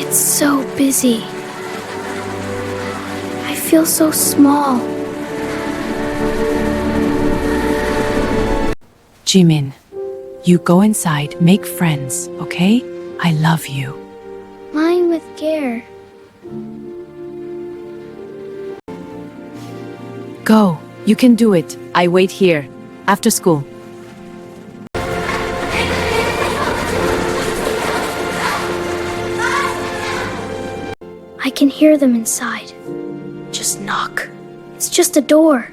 It's so busy. I feel so small. Jimin, you go inside, make friends, okay? I love you. Mine with care. Go, you can do it. I wait here, after school. I can hear them inside. Just knock. It's just a door.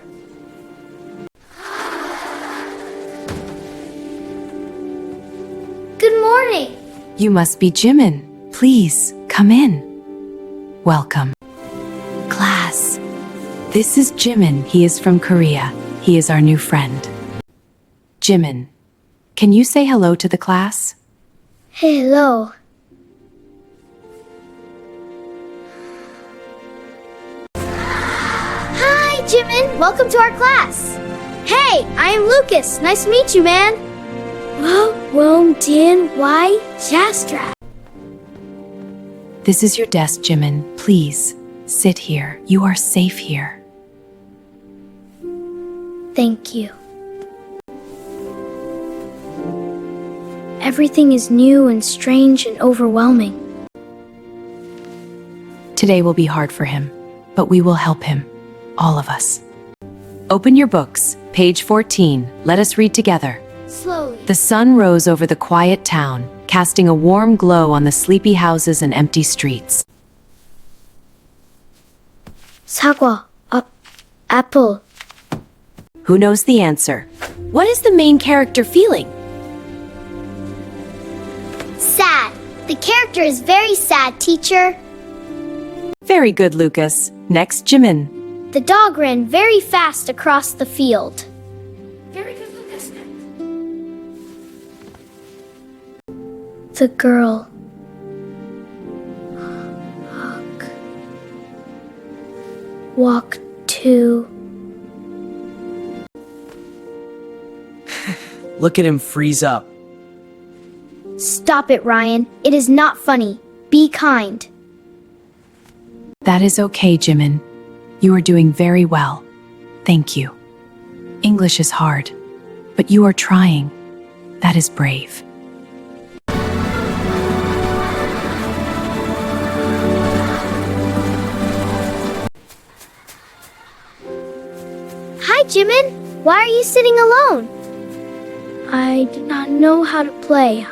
Good morning. You must be Jimin. Please, come in. Welcome. Class. This is Jimin. He is from Korea. He is our new friend. Jimin, can you say hello to the class? Hello. Hi, Jimin. Welcome to our class. Hey, I am Lucas. Nice to meet you, man. Why Jastra? This is your desk, Jimin. Please, sit here. You are safe here. Thank you. Everything is new and strange and overwhelming. Today will be hard for him, but we will help him. All of us. Open your books. Page 14. Let us read together. Slowly. The sun rose over the quiet town, casting a warm glow on the sleepy houses and empty streets. 사과, apple. Who knows the answer? What is the main character feeling? Sad. The character is very sad, teacher. Very good, Lucas. Next, Jimin. The dog ran very fast across the field. Very good, Lucas. The girl. Hug. Walk to. Look at him freeze up. Stop it, Ryan. It is not funny. Be kind. That is okay, Jimin. You are doing very well. Thank you. English is hard, but you are trying. That is brave. Hi, Jimin. Why are you sitting alone? I did not know how to play.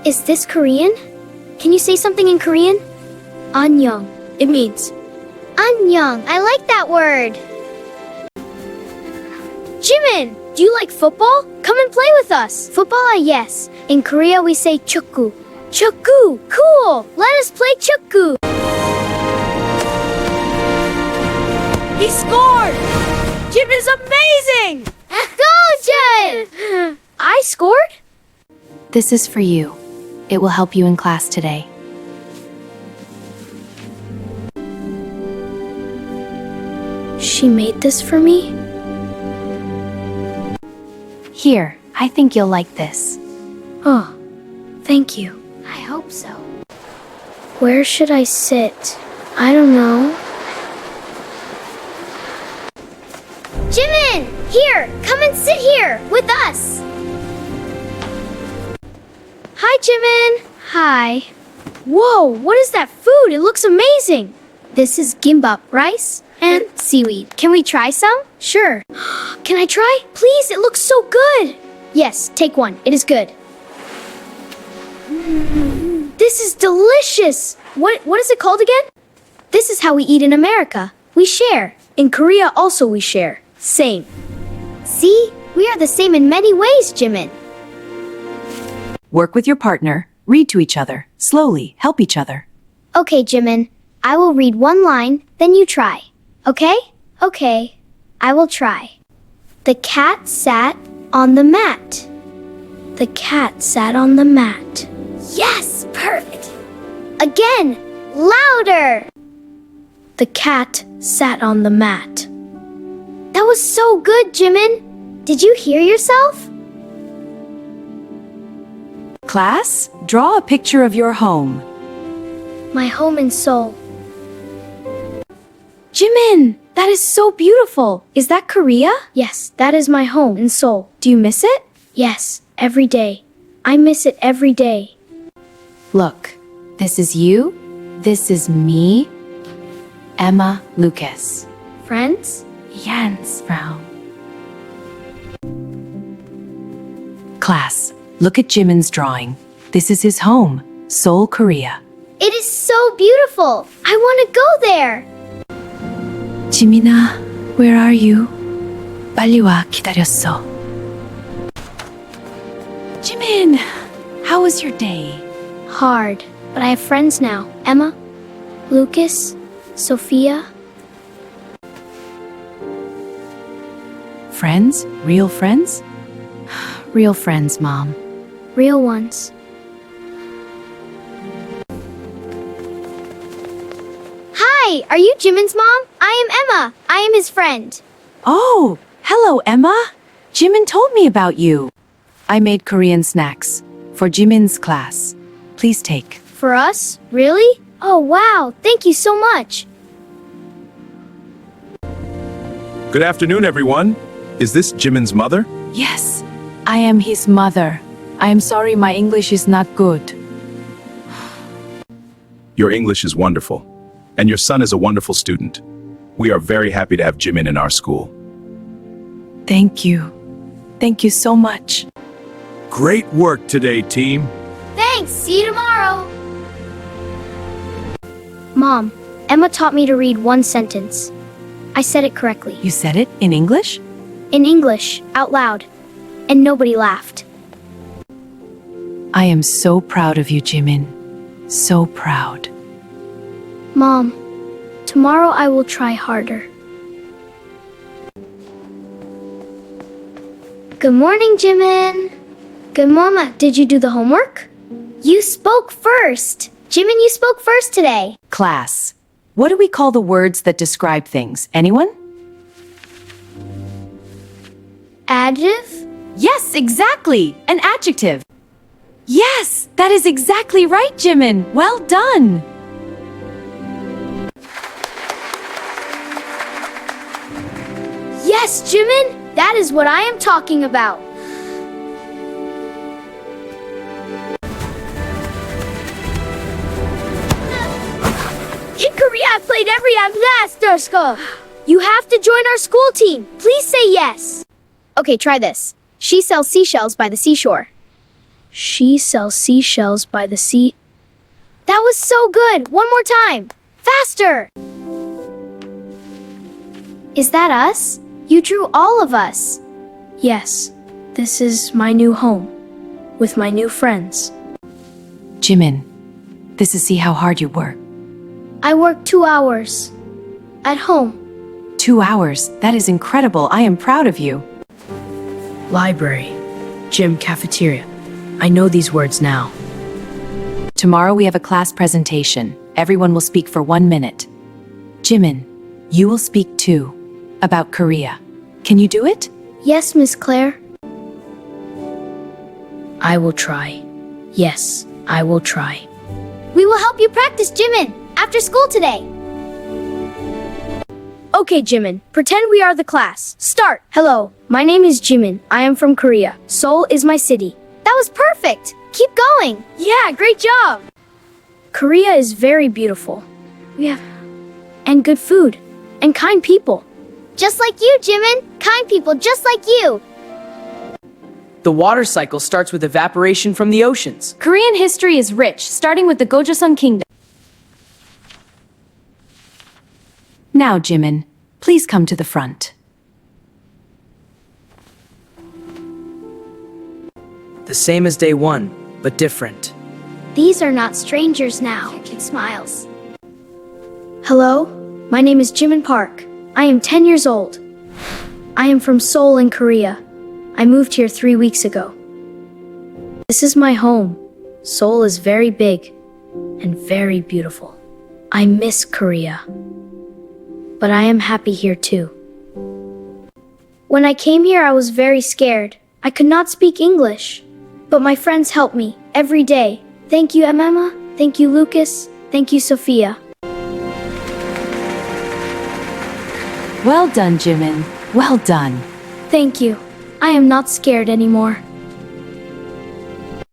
Is this Korean? Can you say something in Korean? Annyeong. It means Annyeong. I like that word. Jimin, do you like football? Come and play with us. Football, yes. In Korea, we say 축구. 축구. Cool. Let us play 축구. He scored! Jim is amazing! Go, Jin! I scored? This is for you. It will help you in class today. She made this for me? Here, I think you'll like this. Oh, thank you. I hope so. Where should I sit? I don't know. Jimin! Here! Come and sit here with us! Hi, Jimin! Hi. Whoa, what is that food? It looks amazing! This is gimbap, rice and seaweed. Can we try some? Sure. Can I try? Please, it looks so good! Yes, take one. It is good. This is delicious! What is it called again? This is how we eat in America. We share. In Korea also we share. Same. See? We are the same in many ways, Jimin. Work with your partner, read to each other, slowly help each other. Okay, Jimin. I will read one line, then you try. Okay? Okay. I will try. The cat sat on the mat. The cat sat on the mat. Yes! Perfect! Again! Louder! The cat sat on the mat. That was so good, Jimin! Did you hear yourself? Class, draw a picture of your home. My home in Seoul. Jimin, that is so beautiful. Is that Korea? Yes, that is my home in Seoul. Do you miss it? Yes, every day. I miss it every day. Look, this is you, this is me, Emma, Lucas. Friends? Jens, Frau. Class, look at Jimin's drawing. This is his home, Seoul, Korea. It is so beautiful. I want to go there. 지민아, where are you? 빨리 와, 기다렸어. Jimin, how was your day? Hard, but I have friends now. Emma, Lucas, Sophia. Friends? Real friends? Real friends, Mom. Real ones. Hi, are you Jimin's mom? I am Emma. I am his friend. Oh, hello, Emma. Jimin told me about you. I made Korean snacks for Jimin's class. Please take. For us? Really? Oh, wow. Thank you so much. Good afternoon, everyone. Is this Jimin's mother? Yes, I am his mother. I am sorry my English is not good. Your English is wonderful, and your son is a wonderful student. We are very happy to have Jimin in our school. Thank you. Thank you so much. Great work today, team. Thanks. See you tomorrow. Mom, Emma taught me to read one sentence. I said it correctly. You said it in English? In English, out loud. And nobody laughed. I am so proud of you, Jimin. So proud. Mom, tomorrow I will try harder. Good morning, Jimin. Good mama. Did you do the homework? You spoke first. Jimin, you spoke first today. Class, what do we call the words that describe things? Anyone? Adjective? Yes, exactly. An adjective. Yes, that is exactly right, Jimin. Well done. Yes, Jimin. That is what I am talking about. In Korea, I played every Amlasterska. You have to join our school team. Please say yes. Okay, try this. She sells seashells by the seashore. She sells seashells by the sea. That was so good. One more time. Faster. Is that us? You drew all of us. Yes. This is my new home. With my new friends. Jimin, this is see how hard you work. I work 2 hours. At home. 2 hours. That is incredible. I am proud of you. Library, gym, cafeteria. I know these words now. Tomorrow we have a class presentation. Everyone will speak for 1 minute. Jimin, you will speak too. About Korea. Can you do it? Yes, Miss Claire. I will try. Yes, I will try. We will help you practice, Jimin, after school today. Okay, Jimin, pretend we are the class. Start. Hello, my name is Jimin. I am from Korea. Seoul is my city. That was perfect. Keep going. Yeah, great job. Korea is very beautiful. We have and good food and kind people. Just like you, Jimin. Kind people just like you. The water cycle starts with evaporation from the oceans. Korean history is rich, starting with the Gojoseon Kingdom. Now, Jimin, please come to the front. The same as day one, but different. These are not strangers now. Kid smiles. Hello, my name is Jimin Park. I am 10 years old. I am from Seoul in Korea. I moved here 3 weeks ago. This is my home. Seoul is very big and very beautiful. I miss Korea. But I am happy here too. When I came here, I was very scared. I could not speak English. But my friends helped me, every day. Thank you, Emma. Thank you, Lucas. Thank you, Sophia. Well done, Jimin. Well done. Thank you. I am not scared anymore.